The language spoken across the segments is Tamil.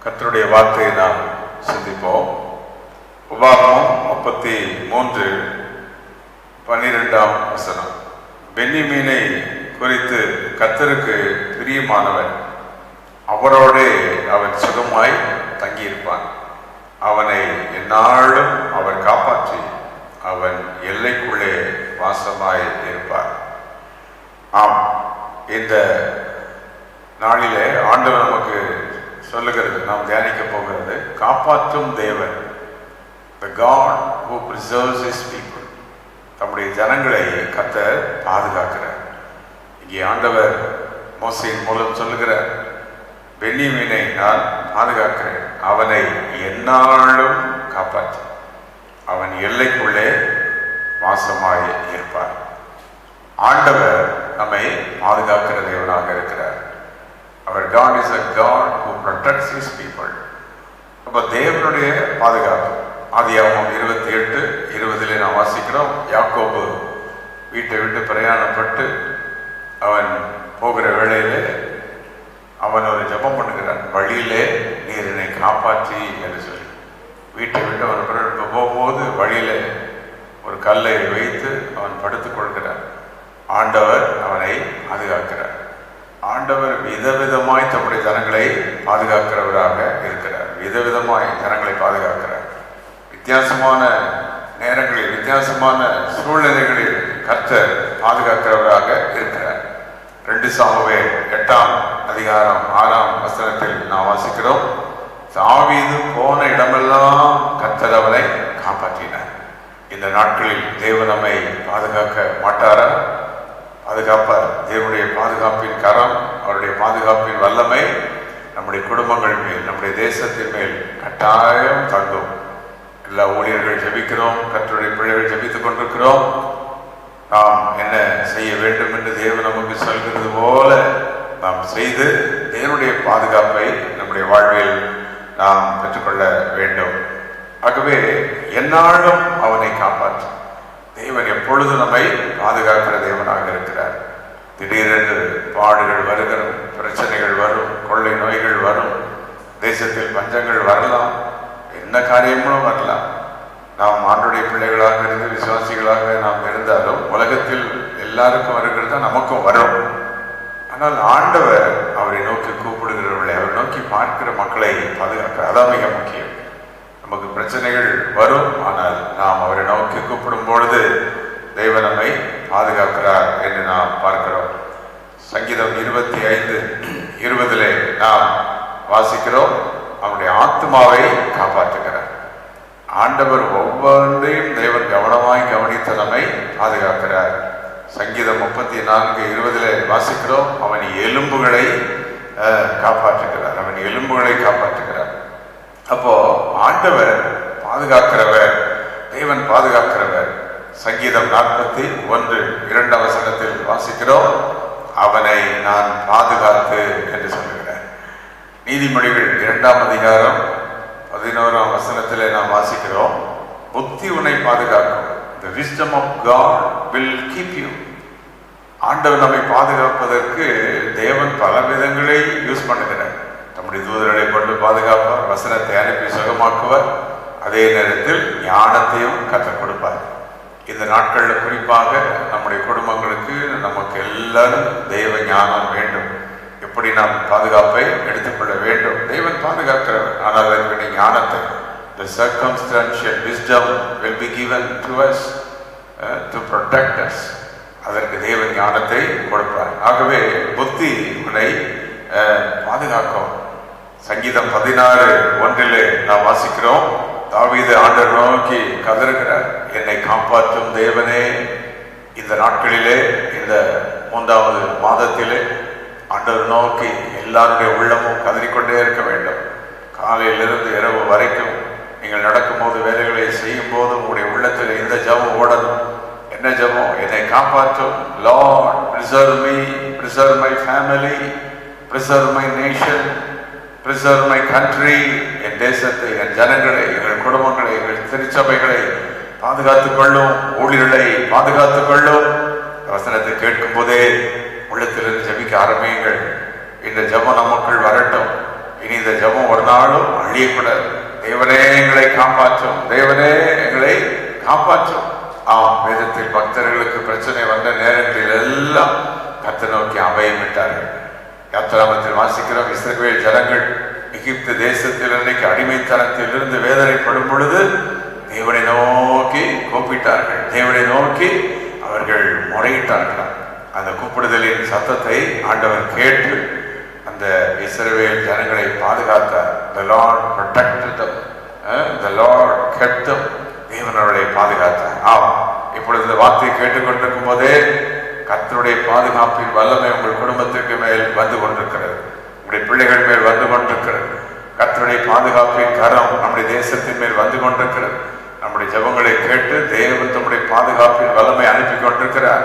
கர்த்தருடைய வார்த்தையை நாம் சிந்திப்போம். உபாகமம் 33:12 பென்யமீனை குறித்து கர்த்தருக்கு பிரியமானவன், அவரோடே அவன் சுகமாய் தங்கியிருப்பான். அவனை எந்நாளும் அவர் காப்பாற்றி அவன் எல்லைக்குள்ளே வாசமாய் இருப்பார். ஆம், இந்த நாளிலே ஆண்டவர் நமக்கு சொல்லுகிறது, நாம் தியானிக்க போகிறது, காப்பாற்றும் தேவன், the God who preserves his people. தம்முடைய ஜனங்களை கர்த்தர் பாதுகாக்கிறார். இங்கே ஆண்டவர் மோசேயின் மூலம் சொல்லுகிறார், பென்யமீனை நான் பாதுகாக்கிறேன், அவனை எந்நாளும் காப்பாற்று, அவன் எல்லைக்குள்ளே வாசமாய் இருப்பார். ஆண்டவர் நம்மை பாதுகாக்கிற தேவனாக இருக்கிறார். அவர் God is a God who protects his people. அப்ப தேவனுடைய பாதுகாப்பு ஆதியாகமம் 28:20 நாம் வாசிக்கிறோம். யாக்கோபு வீட்டை விட்டு பிரயாணப்பட்டு அவன் போகிற வேளையிலே அவன் ஒரு ஜெபம் பண்ணுகிறான், வழியிலே நீர் என்னை காப்பாற்றி என்று சொல்லி. வீட்டை விட்டு அவன் போகும்போது வழியிலே ஒரு கல்லை வைத்து அவன் படுத்துக் கொள்கிறான். ஆண்டவர் அவனை பாதுகாக்கிறார். ஆண்டவர் விதவிதமாய் தம்முடைய ஜனங்களை பாதுகாக்கிறவராக இருக்கிறார். விதவிதமாய் ஜனங்களை பாதுகாக்கிறார். வித்தியாசமான நேரங்களில், வித்தியாசமான சூழ்நிலைகளில் கர்த்தர் பாதுகாக்கிறவராக இருக்கிறார். 2 சாமுவேல் 8:6 நாம் வாசிக்கிறோம், தாவீது போன இடமெல்லாம் கர்த்தர் அவனை காப்பாற்றினார். இந்த நாட்களில் தேவன் நம்மை பாதுகாக்க மாட்டாரா? பாதுகாப்பார். தேவனுடைய பாதுகாப்பின் கரம், அவருடைய பாதுகாப்பின் வல்லமை நம்முடைய குடும்பங்கள் மேல், நம்முடைய தேசத்தின் மேல் கட்டாயம் தங்கும். எல்லா ஊழியர்கள் ஜெபிக்கிறோம், கர்த்தருடைய பிள்ளைகள் ஜெபித்துக் கொண்டிருக்கிறோம். நாம் என்ன செய்ய வேண்டும் என்று தேவன் நமக்கு சொல்கிறது போல நாம் செய்து தேவனுடைய பாதுகாப்பை நம்முடைய வாழ்வில் நாம் பெற்றுக்கொள்ள வேண்டும். ஆகவே எந்நாளும் அவனை காப்பாற்று. தேவன் எப்பொழுது நம்மை பாதுகாக்கிற தேவனாக இருக்கிறார். திடீரென்று பாடுகள் வருகிற, பிரச்சனைகள் வரும், கொள்ளை நோய்கள் வரும், தேசத்தில் பஞ்சங்கள் வரலாம், என்ன காரியங்களும் வரலாம். நாம் ஆண்டுடைய பிள்ளைகளாக இருந்து விசுவாசிகளாக நாம் இருந்தாலும் உலகத்தில் எல்லாருக்கும் வருகிறது, நமக்கும் வரும். ஆனால் ஆண்டவர் அவரை நோக்கி கூப்பிடுகிறவர்களை, அவரை நோக்கி பார்க்கிற மக்களை பாதுகாக்கிறார். அதான் மிக முக்கியம். நமக்கு பிரச்சனைகள் வரும், ஆனால் நாம் அவரை நோக்கி கூப்பிடும் பொழுது தேவன் நம்மை பாதுகாக்கிறார் என்று நாம் பார்க்கிறோம். சங்கீதம் 25:20 நாம் வாசிக்கிறோம், அவனுடைய ஆத்மாவை காப்பாற்றுகிறார். ஆண்டவர் ஒவ்வொன்றையும் தேவன் கவனமாய் கவனித்து நம்மை பாதுகாக்கிறார். சங்கீதம் 34:20 வாசிக்கிறோம், அவன் எலும்புகளை காப்பாற்றுகிறார், அவன் எலும்புகளை காப்பாற்றுகிறார். அப்போ ஆண்டவர் பாதுகாக்கிறவர், தேவன் பாதுகாக்கிறவர். சங்கீதம் 41:2 வாசிக்கிறோம், அவனை நான் பாதுகாத்து என்று சொல்லுகிறார். நீதிமொழிகள் 2:11 நாம் வாசிக்கிறோம், புத்தி உன்னை பாதுகாக்கும். The wisdom of God will keep you. ஆண்டவர் நம்மை பாதுகாப்பதற்கு தேவன் பல விதங்களை யூஸ் பண்ணுகிறார். நம்முடைய தூதர்களை கொண்டு பாதுகாப்பார், வசனத்தை அனுப்பி சுகமாக்குவார், அதே நேரத்தில் ஞானத்தையும் கற்றுக் கொடுப்பார். இந்த நாட்களில் குறிப்பாக நம்முடைய குடும்பங்களுக்கு, நமக்கு எல்லாரும் தெய்வ ஞானம் வேண்டும். எப்படி நாம் பாதுகாப்பை எடுத்துக்கொள்ள வேண்டும். தேவன் பாதுகாக்கிறவர், ஆனால் அதற்கு ஞானத்தை, the circumstantial wisdom will be given to us to protect us. அதற்கு தேவன் ஞானத்தை கொடுப்பார். ஆகவே புத்தி உன்னை பாதுகாக்கும். சங்கீதம் 16:1 நாம் வாசிக்கிறோம், தாவீது ஆண்டவர் நோக்கி கதறுகிறார், என்னை காப்பாற்றும் தேவனே. இந்த நாட்களிலே, இந்த 3வது மாதத்திலே ஆண்டவர் நோக்கி எல்லாருடைய உள்ளமும் கதறிக்கொண்டே இருக்க வேண்டும். காலையிலிருந்து இரவு வரைக்கும் நீங்கள் நடக்கும்போது, வேலைகளை செய்யும் போது உங்களுடைய உள்ளத்தில் இந்த ஜெபம் ஓடணும். என்ன ஜெபம்? என்னை காப்பாற்றும். Lord preserve me, preserve my family, preserve my nation, preserve my country. என் தேசத்தை, என் ஜனங்களை, எங்கள் குடும்பங்களை, எங்கள் திருச்சபைகளை பாதுகாத்துக் கொள்ளும், ஊழியர்களை பாதுகாத்துக் கொள்ளும். வசனத்தை கேட்கும் போதே உள்ளத்திலிருந்து ஜெபிக்க ஆரம்பியுங்கள். இந்த ஜெபம் நமக்குள் வரட்டும். இனி இந்த ஜெபம் ஒரு நாளும் அழியக்கூடாது. தேவனே எங்களை காப்பாற்றும், தேவனே எங்களை காப்பாற்றும். வேதத்தில் பக்தர்களுக்கு பிரச்சனை வந்த நேரங்களில் எல்லாம் கர்த்தரை நோக்கி அபயமிட்டார்கள். யாத்திராகமத்தில் வாசிக்கிறோம், இஸ்ரவேல் ஜனங்கள் எகிப்து தேசத்தில் அன்றைக்கு அடிமைத்தனத்தில் இருந்து வேதனைப்படும் பொழுது தேவனை நோக்கி கூப்பிட்டார்கள், தேவனை நோக்கி அவர்கள் முறையிட்டார்களாம். அந்த கூப்பிடுதலின் சத்தத்தை ஆண்டவர் கேட்டு அந்த இஸ்ரவேல் ஜனங்களை பாதுகாத்தார். The Lord protected them. The Lord kept them. தேவன் அவர்களை பாதுகாத்தார். இப்பொழுது இந்த வார்த்தையை கேட்டுக்கொண்டிருக்கும் போதே கர்த்தருடைய பாதுகாப்பின் வல்லமை உங்கள் குடும்பத்திற்கு மேல் வந்து கொண்டிருக்கிறது, உங்களுடைய பிள்ளைகள் மேல் வந்து கொண்டிருக்கிறது. கர்த்தருடைய பாதுகாப்பின் கரம் நம்முடைய தேசத்தின் மேல் வந்து கொண்டிருக்கிறது. நம்முடைய ஜெபங்களை கேட்டு தேவன் தம்முடைய பாதுகாப்பின் வல்லமை அனுப்பி கொண்டிருக்கிறார்.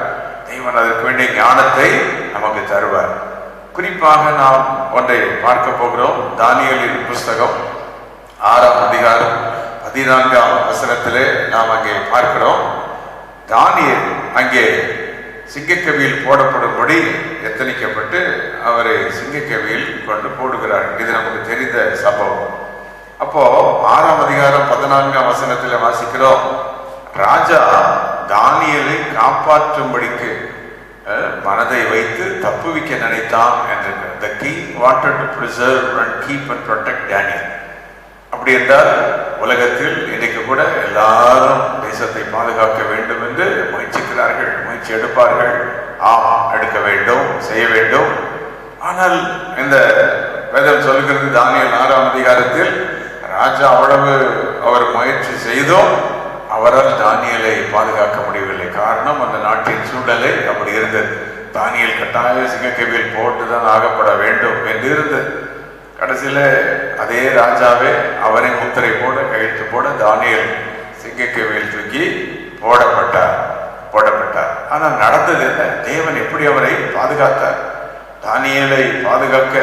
தேவன் அதற்கு வேண்டிய ஞானத்தை நமக்கு தருவார். குறிப்பாக நாம் ஒன்றை பார்க்க போகிறோம். தானியேலின் புஸ்தகம் 6ஆம் அதிகாரம் 14ஆம் வசனத்திலே நாம் அங்கே பார்க்கிறோம். தானியேல் அங்கே சிங்கக்கவியில் போடப்படும்படி எத்தனிக்கப்பட்டு அவரை சிங்கக்கவியில் கொண்டு போடுகிறார். இது நமக்கு தெரிந்த சம்பவம். அப்போ 6ஆம் அதிகாரம் 14ஆம் வசனத்தில் வாசிக்கிறோம், ராஜா தானியேலை காப்பாற்றும்படிக்கு மனதை வைத்து தப்புவிக்க நினைத்தான் என்று. The king wanted to preserve and keep and protect Daniel. அப்படி என்றால் உலகத்தில் இன்றைக்கு கூட எல்லாரும் தேசத்தை பாதுகாக்க வேண்டும் என்று முயற்சிக்கிறார்கள், முயற்சி எடுப்பார்கள். எடுக்க வேண்டும், செய்ய வேண்டும். ஆனால் இந்த வேதம் சொல்கிறது, தானியேல் 6ஆம் அதிகாரத்தில் ராஜா அவ்வளவு அவர் முயற்சி செய்தோம் அவரால் தானியேலை பாதுகாக்க முடியவில்லை. காரணம், அந்த நாட்டின் சூழ்நிலை அப்படி இருந்தது. தானியேல் கட்டாய சிங்கக்கவியில் போட்டுதான் ஆகப்பட வேண்டும் என்று இருந்தது. கடைசியில் அதே ராஜாவே அவரை முத்திரை போட கையெழுத்து போட தானியேல் சிங்கக்கவியில் தூக்கி போடப்பட்டார். ஆனால் நடந்தது என்ன? தேவன் எப்படி அவரை பாதுகாத்தார்? தானியேலை பாதுகாக்க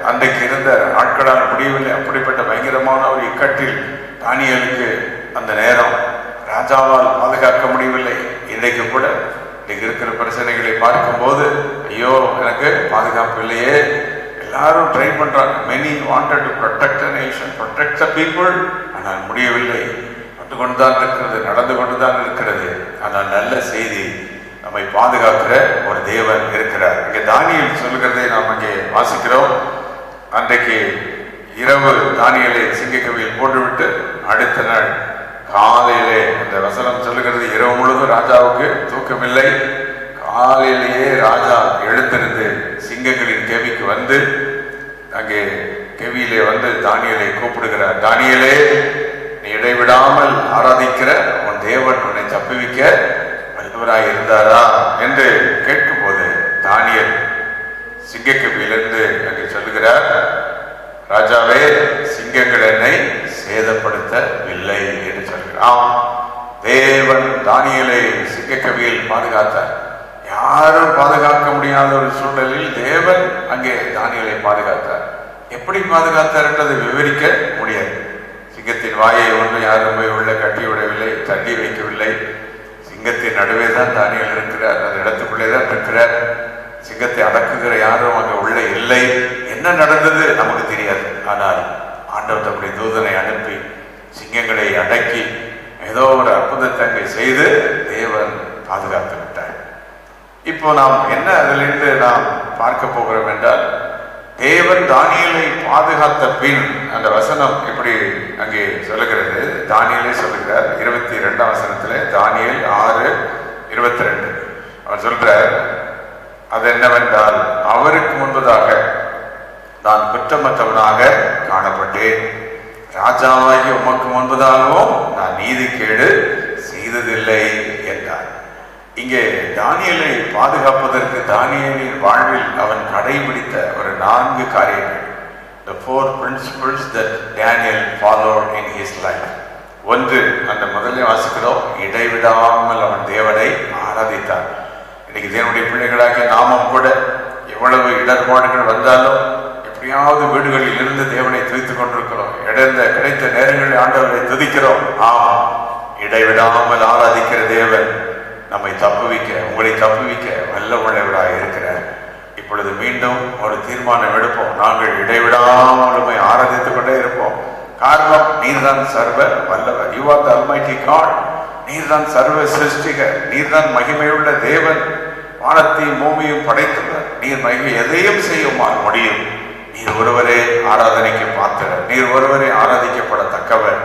அன்றைக்கு இருந்த ஆட்களால் முடியவில்லை. அப்படிப்பட்ட பயங்கரமான ஒரு இக்கட்டில் தானியேலுக்கு அந்த நேரம் ராஜாவால் பாதுகாக்க முடியவில்லை. இன்றைக்கு கூட இன்றைக்கு இருக்கிற பிரச்சனைகளை பார்க்கும்போது ஐயோ எனக்கு பாதுகாப்பு இல்லையே, எல்லாரும் ட்ரை பண்றாங்க. many wanted to protect the nation, protect the people, ஆனால் முடியவில்லை. வந்து கொண்டுதான் இருக்கிறது, நடந்து கொண்டுதான் இருக்கிறது. ஆனால் நல்ல செய்தி, நம்மை பாதுகாக்கிற ஒரு தேவன் இருக்கிறார். இங்கே தானியேல் சொல்லுகிறதை நாம் அங்கே வாசிக்கிறோம். அன்றைக்கு இரவு தானியேலை சிங்கக்கவியில் போட்டுவிட்டு அடுத்த நாள் காலையிலே, அந்த வசனம் சொல்லுகிறது, இரவு முழுவதும் ராஜாவுக்கு தூக்கமில்லை. காலையிலேயே ராஜா எழுந்திருந்து சிங்கங்களின் கெவிக்கு வந்து அங்கே கெவியிலே வந்து தானியேலை கூப்பிடுகிறார். தானியேலே, நீ இடைவிடாமல் ஆராதிக்கிற உன் தேவன் உன்னை தப்புவிக்க வல்லவராய் இருந்தாரா என்று கேட்கும் போது தானியேல் சிங்கக்கெவியிலிருந்து அங்கே சொல்லுகிறார், ராஜாவே, சிங்கங்கள் என்னை சேதப்படுத்தவில்லை என்று சொல்கிறார். தேவன் தானியேலை சிங்கக்கவியில் பாதுகாத்தார். யாரும் பாதுகாக்க முடியாத ஒரு சூழலில் தேவன் அங்கே தானியேலை பாதுகாத்தார். எப்படி பாதுகாத்தார் என்றதை விவரிக்க முடியாது. சிங்கத்தின் வாயை ஒன்று யாரும் போய் உள்ள கட்டி விடவில்லை, தள்ளி வைக்கவில்லை. சிங்கத்தின் நடுவே தான் தானியேல் இருக்கிறார், அந்த இடத்துக்குள்ளே தான் இருக்கிறார். சிங்கத்தை அடக்குகிற யாரும் அங்கே உள்ள இல்லை. என்ன நடந்தது நமக்கு தெரியாது. ஆனால் ஆண்டவர் தம்முடைய தூதனை அனுப்பி சிங்கங்களை அடக்கி ஏதோ ஒரு அற்புதத்தை அங்கே செய்து தேவன் பாதுகாத்து விட்டார். இப்போ நாம் என்ன அதிலிருந்து நாம் பார்க்க போகிறோம் என்றால், தேவன் தானியேலை பாதுகாத்த பின் அந்த வசனம் இப்படி அங்கே சொல்லுகிறது. தானியேலே சொல்லுகிறார் 22ஆம் வசனத்துல, தானியேல் 6:22 அவர் சொல்றார், அது என்னவென்றால், அவருக்கு முன்பதாக நான் குற்றமற்றவனாக காணப்பட்டேன், ராஜாவாகி உமக்கு முன்பதாகவும் நான் நீதிகேடு செய்ததில்லை என்றார். இங்கே தானியேலை பாதுகாப்பதற்கு தானியேலின் வாழ்வில் அவன் கடைபிடித்த ஒரு 4 காரியங்கள், the 4 principles that Daniel followed in his life. ஒன்று, அந்த முதலில் வாசிக்கிறோம், இடைவிடாமல் அவன் தேவனை ஆராதித்தான். இன்னைக்கு தேவனுடைய பிள்ளைகளாக நாமும் கூட எவ்வளவு இடர்பாடுகள் வந்தாலும் எப்படியாவது வீடுகளில் இருந்து தேவனை துதித்துக் கொண்டிருக்கிறோம். கிடைத்த நேரங்களில் ஆண்டவரை துதிக்கிறோம். இடைவிடாமல் ஆராதிக்கிற தேவன் நம்மை தப்புவிக்க, உங்களை தப்புவிக்க வல்ல உள்ளவராக இருக்கிறார். இப்பொழுது மீண்டும் ஒரு தீர்மானம் எடுப்போம். நாங்கள் இடைவிடாமல் காரணம் நீர்தான் சர்வ வல்லவர். You are the almighty god. நீர்தான் சர்வ சிருஷ்டிகர். நீர்தான் மகிமையுள்ள தேவன். வானத்தையும் பூமியும் படைத்தவர். நீர் மகிமை எதையும் செய்யுமா முடியும். நீர் ஒருவரே ஆராதனைக்கு பாத்திரர். நீர் ஒருவரே ஆராதிக்கப்படத்தக்கவர்.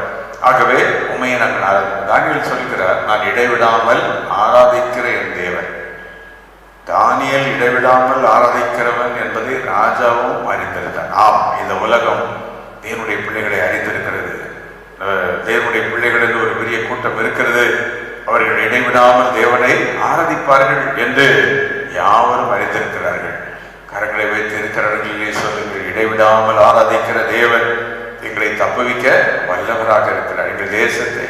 ஆகவே உண்மையை நாங்கள் தானியேல் சொல்கிறார், நான் இடைவிடாமல் ஆராதிக்கிற என் தேவன். தானியேல் இடைவிடாமல் ஆராதிக்கிறவன் என்பதை ராஜாவும் அறிந்திருந்தார். ஆம், இந்த உலகம் தேவனுடைய பிள்ளைகளை அறிந்திருக்கிறது. தேவனுடைய பிள்ளைகள் என்று ஒரு பெரிய கூட்டம் இருக்கிறது. அவர்கள் இடைவிடாமல் தேவனை ஆராதிப்பார்கள் என்று யாவரும் அறிந்திருக்கிறார்கள். கரங்களை வைத்து இருக்கிற இடங்களிலே சொல்லுங்கள், இடைவிடாமல் ஆராதிக்கிற தேவன் எங்களை தப்புவிக்க வல்லவராக இருக்கிறார். எங்கள் தேசத்தை,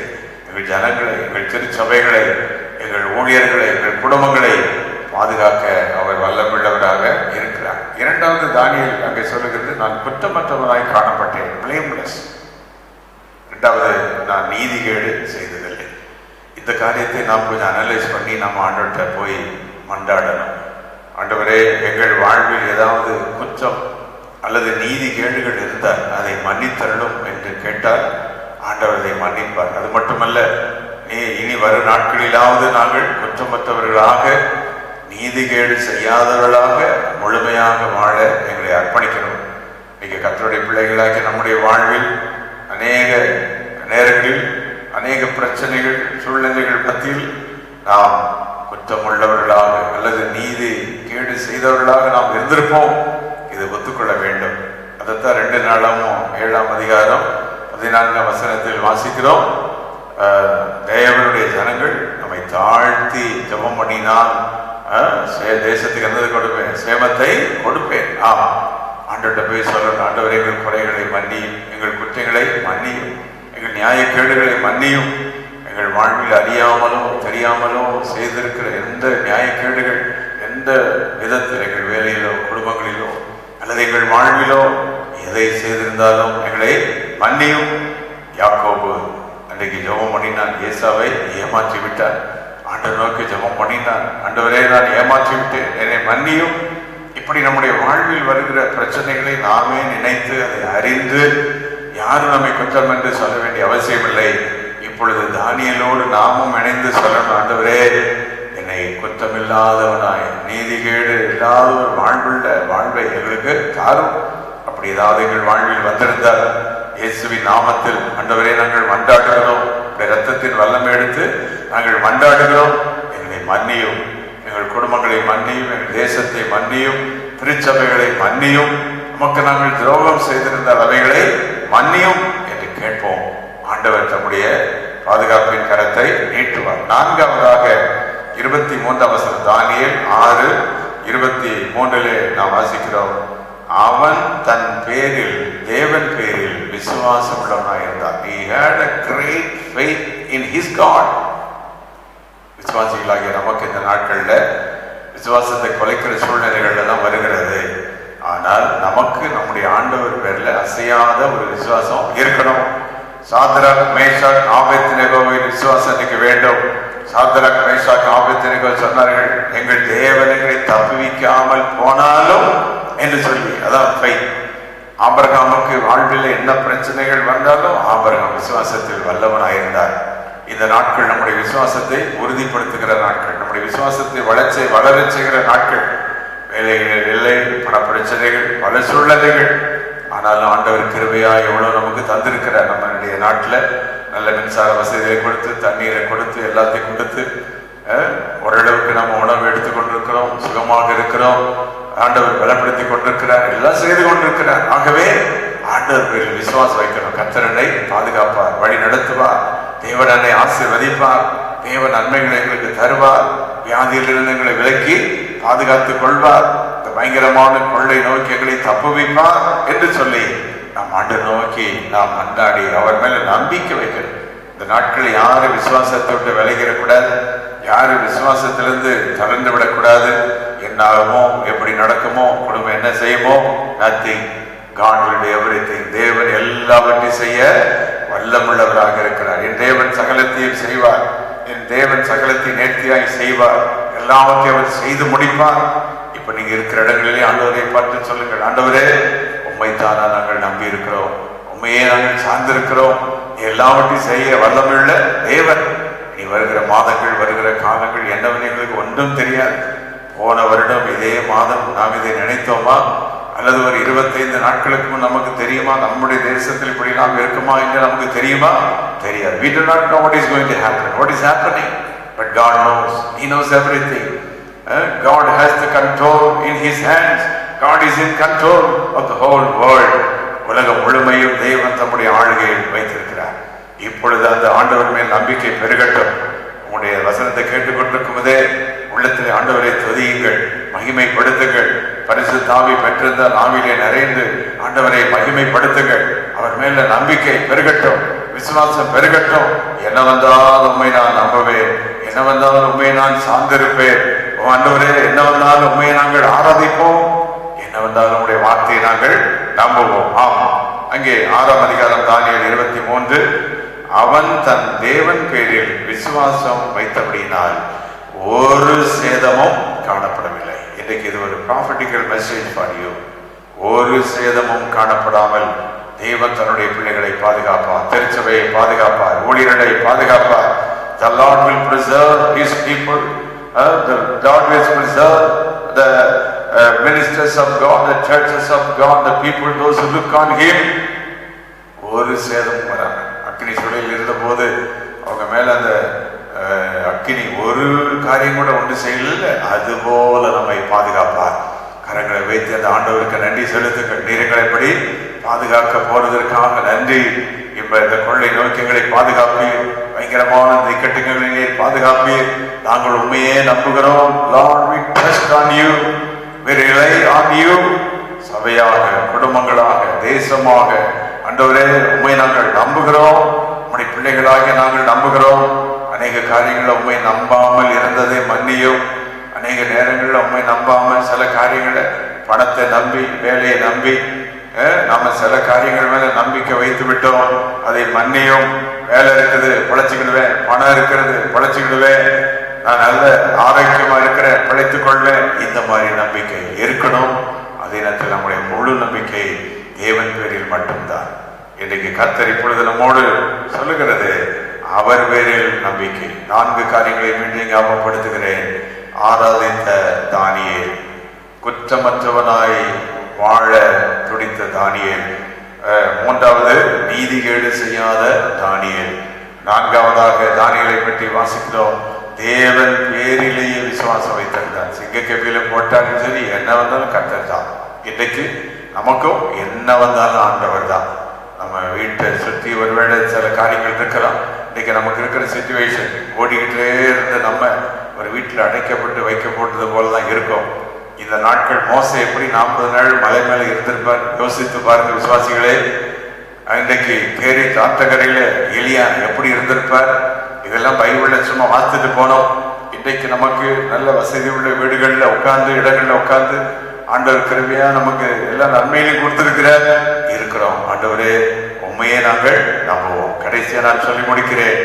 எங்கள் ஜனங்களை, எங்கள் திருச்சபைகளை, எங்கள் ஊழியர்களை, எங்கள் குடும்பங்களை பாதுகாக்க அவர் வல்லமுள்ளவராக இருக்கிறார். இரண்டாவது தானியேல் அங்கே சொல்லுகிறது, நான் குற்றமற்றவராய் காணப்பட்டேன், பிளேம்லெஸ். இரண்டாவது, நான் நீதிகேடு செய்ததில்லை. இந்த காரியத்தை நாம் கொஞ்சம் அனலைஸ் பண்ணி நம்ம ஆண்டவர்கிட்ட போய் மன்றாடணும். ஆண்டவரே, எங்கள் வாழ்வில் ஏதாவது குற்றம் அல்லது நீதி கேடுகள் இருந்தால் அதை மன்னித்தரணும் என்று கேட்டால் ஆண்டவர் அதை மன்னிப்பார். அது மட்டுமல்ல, இனி வரும் நாட்களிலாவது நாங்கள் குற்றமற்றவர்களாக நீதிகேடு செய்யாதவர்களாக முழுமையாக வாழ எங்களை அர்ப்பணிக்கணும். இன்னைக்கு கர்த்தருடைய பிள்ளைகளாகி நம்முடைய வாழ்வில் அநேக நேரங்களில் அநேக பிரச்சனைகள், சூழ்நிலைகள் மத்தியில் நாம் குற்றமுள்ளவர்களாக அல்லது நீதி கேடு செய்தவர்களாக நாம் இருந்திருப்போம். இதை ஒத்துக்கொள்ள வேண்டும். அதைத்தான் 2 நாளாமும் 7ஆம் அதிகாரம் 14ஆம் வசனத்தில் வாசிக்கிறோம். தேவனுடைய ஜனங்கள் நம்மை தாழ்த்தி ஜெபம் பண்ணினால் தேசத்துக்கு என்னது கொடுப்பேன், சேமத்தை கொடுப்பேன். ஆண்டவர்கிட்ட போய் சொல்லணும், ஆண்டவர் எங்கள் குறைகளை மன்னியும், எங்கள் குற்றங்களை மன்னியும், எங்கள் நியாயக்கேடுகளை மன்னியும். எங்கள் வாழ்வில் அறியாமலோ தெரியாமலோ செய்திருக்கிற எந்த நியாயக்கேடுகள், எந்த விதத்தில் எங்கள் வேலையிலோ குடும்பங்களிலோ அல்லது எங்கள் வாழ்விலோ எதை செய்திருந்தாலும் எங்களை மன்னியும். யாக்கோபு அன்றைக்கு ஜெபம் பண்ணினான், ஏசாவை ஏமாற்றி விட்டான். ஆண்டவர் நோக்கி ஜெபம் பண்ணினான், ஆண்டவரே நான் ஏமாற்றி விட்டேன், என்னை மன்னியும். இப்படி நம்முடைய வாழ்வில் வருகிற பிரச்சனைகளை நாமே நினைத்து அதை அறிந்து யாரும் நம்மை குற்றம் என்று சொல்ல வேண்டிய அவசியம் இல்லை. இப்பொழுது தானியேலோடு நாமும் இணைந்து சொல்லணும், ஆண்டவரே என்னை குற்றமில்லாதவனாய் நீதிகேடு இல்லாத ஒரு வாழ்வை எங்களுக்கு தாரும். அப்படி ஏதாவது எங்கள் வாழ்வில் வந்திருந்தால் இயேசுவின் நாமத்தில் ஆண்டவரே நாங்கள் மன்றாடுகிறோம். இரத்தத்தின் வல்லமை எடுத்து நாங்கள் மன்றாடுகிறோம், எங்களை மன்னியும், எங்கள் குடும்பங்களை மன்னியும், எங்கள் தேசத்தை மன்னியும், திருச்சபைகளை மன்னியும், நமக்கு நாங்கள் துரோகம் செய்திருந்தால் அவைகளை மன்னியும் என்று கேட்போம். ஆண்டவர் தம்முடைய பாதுகாப்பின் கரத்தை நீட்டுவார். 4ஆவதாக 23ஆம் வசனம் தானியேல் 6:23 நாம் வாசிக்கிறோம். அவன் தன் பேரில், தேவன் பேரில் விசுவாசம் உள்ளவனாக இருந்தான். He had a great faith in his God. விசுவாசிகளாகிய நமக்கு இந்த நாட்கள்ல விசுவாசத்தை குலைக்கிற சூழ்நிலைகள் எல்லாம் வருகிறது. ஆனால் நமக்கு நம்முடைய ஆண்டவர் பேர்ல அசையாத ஒரு விசுவாசம் இருக்கணும். சாத்ராக், மேஷாக், ஆபேத்நேகோவின் விசுவாசம் இன்னைக்கு வேண்டும். சாத்ராக், மேஷாக், ஆபேத்நேகோ சொன்னார்கள், எங்கள் தேவனை தப்புவிக்காமல் போனாலும் என்று சொல்லி, அதான் ஃபெய்த். ஆபிரகாமுக்கு வாழ்வில் என்ன பிரச்சனைகள் வந்தாலும் ஆபிரகாம் விசுவாசத்தில் வல்லவனாயிருந்தார். இந்த நாட்கள் நம்முடைய விசுவாசத்தை உறுதிப்படுத்துகிற நாட்கள், நம்முடைய விசுவாசத்தை வளரச் செய்கிற நாட்கள். வேலைகள் இல்லை, பண பிரச்சனைகள், பல சூழ்நிலைகள். ஆனாலும் ஆண்டவர் கிருபையா எவ்வளவு நமக்கு தந்திருக்கிறார். நம்மளுடைய நாட்டில் நல்ல மின்சார வசதியை கொடுத்து, தண்ணீரை கொடுத்து, எல்லாத்தையும் கொடுத்து ஓரளவுக்கு நம்ம உணவு எடுத்துக் கொண்டிருக்கிறோம், சுகமாக இருக்கிறோம். ஆண்டவர் பலப்படுத்தி கொண்டிருக்கிறார், எல்லாம் செய்து கொண்டிருக்கிறார். ஆகவே ஆண்டவர் பேரில் விசுவாசம் வைக்கணும். கர்த்தரை பாதுகாப்பார், வழி நடத்துவார், தேவனை ஆசீர்வதிப்பார், தேவ நன்மைகளை எங்களுக்கு தருவார், வியாதியிலிருந்து எங்களை விலக்கி பாதுகாத்துக் கொள்வார், இந்த பயங்கரமான கொள்ளை நோக்கி எங்களை தப்புவிப்பார் என்று சொல்லி நாம் ஆண்டவர் நோக்கி நாம் மன்றாடி அவர் மேல நம்பிக்கை வைக்கணும். இந்த நாட்களில் யாரும் விசுவாசத்தை விட்டு விலகிடக்கூடாது, யாரும் விசுவாசத்திலிருந்து தளர்ந்து விடக்கூடாது. என்ன ஆகுமோ, எப்படி நடக்குமோ, குடும்பம் என்ன செய்யுமோ, nothing. God will do everything. தேவன் எல்லாவற்றையும் செய்ய வல்லமுள்ளவராக இருக்கிறார். என் தேவன் சகலத்தையும் செய்வார், என் தேவன் சகலத்தை நேர்த்தியாய் செய்வார், எல்லாவற்றையும் அவர் செய்து முடிப்பார். இப்ப நீங்க இருக்கிற இடங்களிலே ஆண்டவரை பார்த்து சொல்லுங்கள், ஆண்டவரே உம்மைத்தானா நாங்கள் நம்பி இருக்கிறோம், உண்மையே நாங்கள் சார்ந்திருக்கிறோம். எல்லாவற்றையும் செய்ய வல்லமையுள்ள தேவன். நீ வருகிற மாதங்கள் வருகிற காலங்கள் என்னவென்று எங்களுக்கு ஒன்றும் தெரியாது. போன வருடம் இதே மாதம் நாம் இதை நினைத்தோமா? அல்லது ஒரு 25 நாட்களுக்கு முன் நமக்கு தெரியுமா நம்முடைய தேசத்தில் இப்படி நாம் இருக்குமா என்று நமக்கு தெரியுமா? தெரியாது. We do not know what is going to happen, what is happening, but God knows. He knows everything. God has the control in His hands. God is in control of the whole world. உலகம் முழுமையும் தேவன் தம்முடைய ஆளுகையில் வைத்திருக்கிறார். இப்பொழுது அந்த ஆண்டவர் மேல் நம்பிக்கை பெருகட்டும். உங்களுடைய வசனத்தை கேட்டுக்கொண்டிருக்கும் போதே உள்ளத்திலே ஆண்டவரை துதியுங்கள், மகிமைப்படுத்துங்கள். பரிசுத்த ஆவி பெற்றிருந்தால் ஆவியிலே நிறைந்து ஆண்டவரை மகிமைப்படுத்துங்கள். அவர் மேல நம்பிக்கை பெருகட்டும், விசுவாசம் பெருகட்டும். என்ன வந்தாலும் உண்மை நான் நம்புவேன், என்ன வந்தாலும் உண்மையை நான் சார்ந்திருப்பேன். ஆண்டவரே, என்ன வந்தாலும் உண்மையை நாங்கள் ஆராதிப்போம், என்ன வந்தாலும் உடைய வார்த்தையை நாங்கள் நம்புவோம். ஆமாம், அங்கே 6ஆம் அதிகாரம் தானியேல் 23. அவன் தன் தேவன் பேரில் விசுவாசம் வைத்தபடியினால் ஒரு சேதமும் காணப்படவில்லை. இன்றைக்கு இது ஒரு ப்ராஃபட்டிக்கல் மெசேஜ் ஃபார் யூ. ஒரு சேதமும் காணப்படாமல் தேவன் தன்னுடைய பிள்ளைகளை பாதுகாப்பார், திருச்சபையை பாதுகாப்பார், ஊழியர்களை பாதுகாப்பார். The Lord will preserve His people. The Lord will preserve the ministers of God, the churches of God, the people, those who look on Him. ஒரு சேதமும் வராங்க. அக்னி சுளையில் இருந்த போது அவங்க மேல அந்த அக்கினி ஒரு காரியம் கூட ஒன்று செய்யல. அதுபோல நம்மை பாதுகாப்பார். கரங்களை வைத்து அந்த ஆண்டவருக்கு நன்றி செலுத்துங்கள். நீரங்களை பாதுகாக்க போறதற்காக நன்றி. இப்ப இந்த கொள்ளை நோக்கி எங்களை பாதுகாப்பீர், பயங்கரமான இந்த இக்கட்டுகளை பாதுகாப்பீர். நாங்கள் உண்மையே நம்புகிறோம். Lord, we trust on you, we rely on you. சபையாக, குடும்பங்களாக, தேசமாக ஆண்டவரே உண்மை நாங்கள் நம்புகிறோம். நம்முடைய பிள்ளைகளாக நாங்கள் நம்புகிறோம். அநேக காரியங்களை உண்மை நம்பாமல் இருந்ததை மன்னியும். அநேக நேரங்களில் உண்மை நம்பாமல் சில காரியங்களை, பணத்தை நம்பி, வேலையை நம்பி நாம சில காரியங்கள் மேல நம்பிக்கை வைத்து விட்டோம். அதை மன்னியும். வேலை இருக்குது, பிழைச்சுக்கிடுவேன். பணம் இருக்கிறது, பிழைச்சுக்கிடுவேன். நான் நல்ல ஆரோக்கியமா இருக்கிறேன், பிழைத்துக் கொள்வேன். இந்த மாதிரி நம்பிக்கை இருக்கணும். அதே நேரத்தில் நம்முடைய முழு நம்பிக்கை தேவன் பேரில் மட்டும்தான். இன்றைக்கு கர்த்தர் இப்பொழுது நம்மோடு சொல்லுகிறது, அவர் பேரில் நம்பிக்கை. 4 காரியங்களை மீண்டும் ஞாபகப்படுத்துகிறேன். ஆராதித்த தானியேல், குற்றமற்றவனாய் வாழ துடித்த தானியேல். 3வது நீதிகேடு செய்யாத தானியேல். 4வதாக தானியேலை பற்றி வாசிக்கிறோம். தேவன் பேரிலேயே விசுவாசம் வைத்திருந்தார். சிங்கக்கேபியில போட்டாலும் சரி, என்ன வந்தாலும் கர்த்தர் தான். இன்றைக்கு நமக்கும் என்ன வந்தாலும் ஆண்டவர் தான். நம்ம வீட்டை சுற்றி ஒருவேளை சில காரியங்கள் இருக்கலாம். இன்னைக்கு நமக்கு இருக்கிற சிச்சுவேஷன் ஓடிக்கிட்டே இருந்து நம்ம ஒரு வீட்டில் அடைக்கப்பட்டு வைக்கப்பட்டது போலதான் இருக்கும். இந்த நாட்கள் மோசே எப்படி 40 நாள் மலை மேல இருந்திருப்பார் யோசித்து பாருங்க விசுவாசிகளே. இன்றைக்கு கேரி தாத்தகரையில எலியா எப்படி இருந்திருப்பார்? இதெல்லாம் பைபிள்ல சும்மா வாசித்துட்டு போனோம். இன்றைக்கு நமக்கு நல்ல வசதி உள்ள வீடுகள்ல உட்கார்ந்து, இடங்கள்ல உட்கார்ந்து ஆண்டவர் கிருபையா நமக்கு எல்லா நன்மையிலையும் கொடுத்திருக்கிறார். இருக்கிறோம். ஆண்டவரே உண்மையே நாங்கள் நம்புவோம். கடைசியா நான் சொல்லி முடிக்கிறேன்.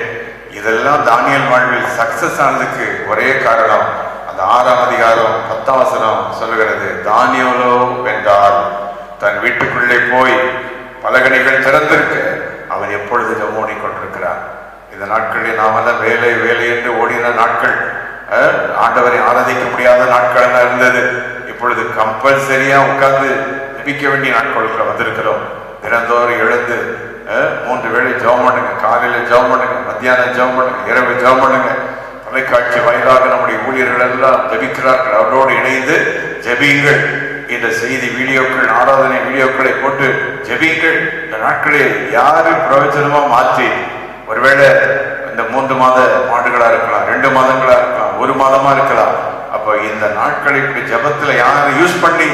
இதெல்லாம் தானியேல் வாழ்வில் சக்சஸ் ஆனதுக்கு ஒரே காரணம், அந்த 6ஆம் அதிகாரம் 10ஆம் வசனம் சொல்லுகிறது. தானியேலோ வென்றால் தன் வீட்டுக்குள்ளே போய் பலகணிகள் திறந்திருக்க அவன் எப்பொழுது ஜெபம் கொண்டிருக்கிறார். இந்த நாட்களில் நாமெல்லாம் வேலை வேலை என்று ஓடின நாட்கள், ஆண்டவரை ஆராதிக்க முடியாத நாட்கள் எல்லாம் இருந்தது. இப்பொழுது கம்பல்சரியா உட்கார்ந்து ஜெபிக்க வேண்டிய நாட்களுக்கு வந்திருக்கிறோம். தினந்தோறும் எழுந்து 3 வேளை ஜெபம் பண்ணுங்க. காலையில ஜெபம் பண்ணுங்க, மத்தியானம் ஜெபம் பண்ணுங்க, இரவு ஜெபம் பண்ணுங்க. தொலைக்காட்சி வாயிலாக நம்முடைய ஊழியர்கள் எல்லாம் ஜெபிக்கிறார்கள். அவரோடு இணைந்து ஜெபியுங்கள். இந்த செய்தி வீடியோக்கள், ஆராதனை வீடியோக்களை போட்டு ஜெபியுங்கள். இந்த நாட்களில் யாரு பிரயோஜனமா மாற்றி, ஒருவேளை இந்த 3 மாத ஆண்டுகளா இருக்கலாம், 2 மாதங்களா இருக்கலாம், 1 மாதமா இருக்கலாம். அப்ப இந்த நாட்களை இப்படி ஜபத்துல யாரு யூஸ் பண்ணி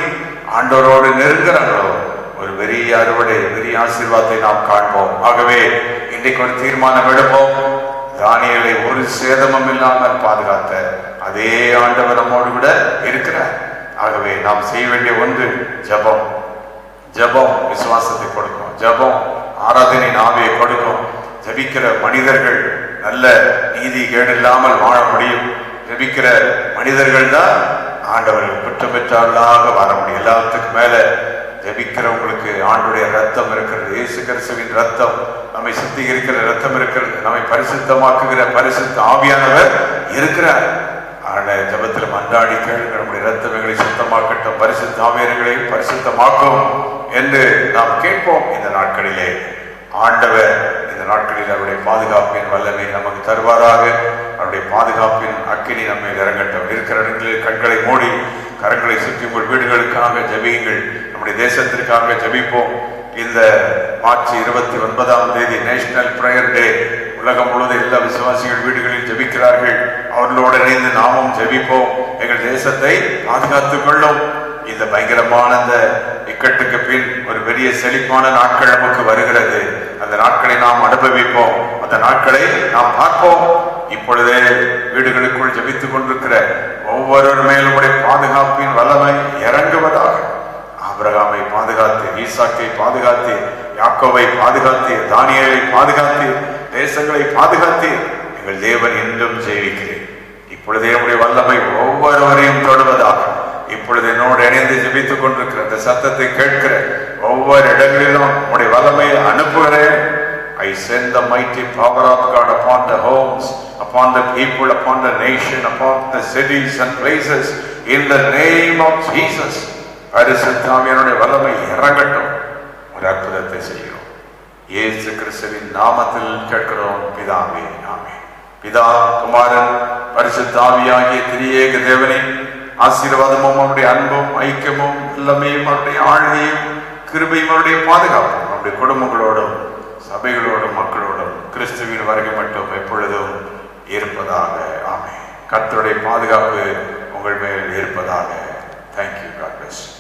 ஆண்டவரோடு நெருங்குறாங்களோ ஒரு பெரிய அறுவடை, பெரிய ஆசீர்வாதத்தை நாம் காண்போம். ஆகவே இன்றைக்கு ஒரு தீர்மானம் எடுப்போம். தானியேலை ஒரு சேதமும் இல்லாமல் பாதுகாத்த அதே ஆண்டவர் நம்மோடு கூட இருக்கிறார். ஆகவே நாம் செய்ய வேண்டிய ஒன்று ஜபம். ஜபம் விசுவாசத்தை கொடுக்கும். ஜபம் ஆராதனை ஆவியை கொடுக்கும். ஜபிக்கிற மனிதர்கள் நல்ல நீதி கேடு இல்லாமல் வாழ முடியும். ஜபிக்கிற மனிதர்கள் தான் ஆண்டவர்கள் குற்றமற்றவர்களாக வாழ முடியும். எல்லாத்துக்கும் மேல ஜபிக்கிறவங்களுக்கு ஆண்டுடைய ரத்தம் இருக்கிறது. இயேசு கிறிஸ்துவின் ரத்தம் நம்மை சுத்திகரிக்கிற ரத்தம் இருக்கிறது. நம்மை பரிசுத்தமாக்குகிற பரிசுத்த ஆவியானவர் இருக்கிறார். ஜபத்தில் மன்றாடி கேளுங்க, நம்முடைய ரத்தம் எங்களை சுத்தமாக்கட்டும், பரிசுத்த ஆவியானவர்களை பரிசுத்தமாக்கும் என்று நாம் கேட்போம். இந்த நாட்களிலே ஆண்டவர் இந்த நாட்களில் அவருடைய பாதுகாப்பின் வல்லமை நமக்கு தருவாராக. அவருடைய பாதுகாப்பின் அக்கினி நம்மை இறங்கட்டும். இருக்கிற இடங்களில் கண்களை மூடி கரங்களை சுற்றி உங்கள் வீடுகளுக்காக ஜபியுங்கள். நம்முடைய தேசத்திற்காக ஜபிப்போம். இந்த மார்ச் 29 நேஷனல் பிரேயர் டே. உலகம் முழுவதும் எல்லா விசுவாசிகள் வீடுகளில் ஜபிக்கிறார்கள். அவர்களோடு இணைந்து நாமும் ஜபிப்போம். எங்கள் தேசத்தை பாதுகாத்துக் கொள்ளும். இந்த பயங்கரமான இந்த இக்கட்டுக்கு பின் ஒரு பெரிய செழிப்பான நாட்கள் நமக்கு வருகிறது. அந்த நாட்களை நாம் அனுபவிப்போம். அந்த நாட்களை நாம் பார்ப்போம். இப்பொழுதே வீடுகளுக்குள் ஜபித்துக் கொண்டிருக்கிற ஒவ்வொருவர் மேலும் பாதுகாப்பின் வல்லமை இறங்குவதாக. ஆபிரகாமை பாதுகாத்து, ஈசாக்கை பாதுகாத்து, யாக்கோவை பாதுகாத்து, தானியேலை பாதுகாத்து, தேசங்களை பாதுகாத்து எங்கள் தேவன் என்றும் ஜெயிக்கிறேன். இப்பொழுதே உடைய வல்லமை ஒவ்வொருவரையும் தொடுவதாக. இப்பொழுது என்னோடு இணைந்து ஜெபித்துக் கொண்டிருக்கிற அந்த சத்தத்தை கேட்கிற ஒவ்வொரு இடங்களிலும் உடைய வல்லமையை அனுப்புகிறேன். I send the mighty power of God upon the homes, upon the people, upon the nation, upon the cities and places in the name of Jesus. பரிசுத்த ஆவியானவருடைய வல்லமை இறங்கட்டும். ஒரு அற்புதத்தை செய்கிறோம். இயேசு கிறிஸ்துவின் நாமத்தில் கேட்கிறோம் பிதாவே, ஆமென். பிதா, குமாரன், பரிசுத்த ஆவியாகிய திரியேக தேவனே, ஆசீர்வாதமும் அவருடைய அன்பும் ஐக்கியமும் எல்லாமையும் அவருடைய ஆளுகையும் கிருபையும் அவருடைய பாதுகாப்பும் அவருடைய குடும்பங்களோடும் சபைகளோடும் மக்களோடும் கிறிஸ்துவின் வருகை மட்டும் எப்பொழுதும் இருப்பதாக. ஆமென். கர்த்தருடைய பாதுகாப்பு உங்கள் மேல் இருப்பதாக. Thank you. God bless you.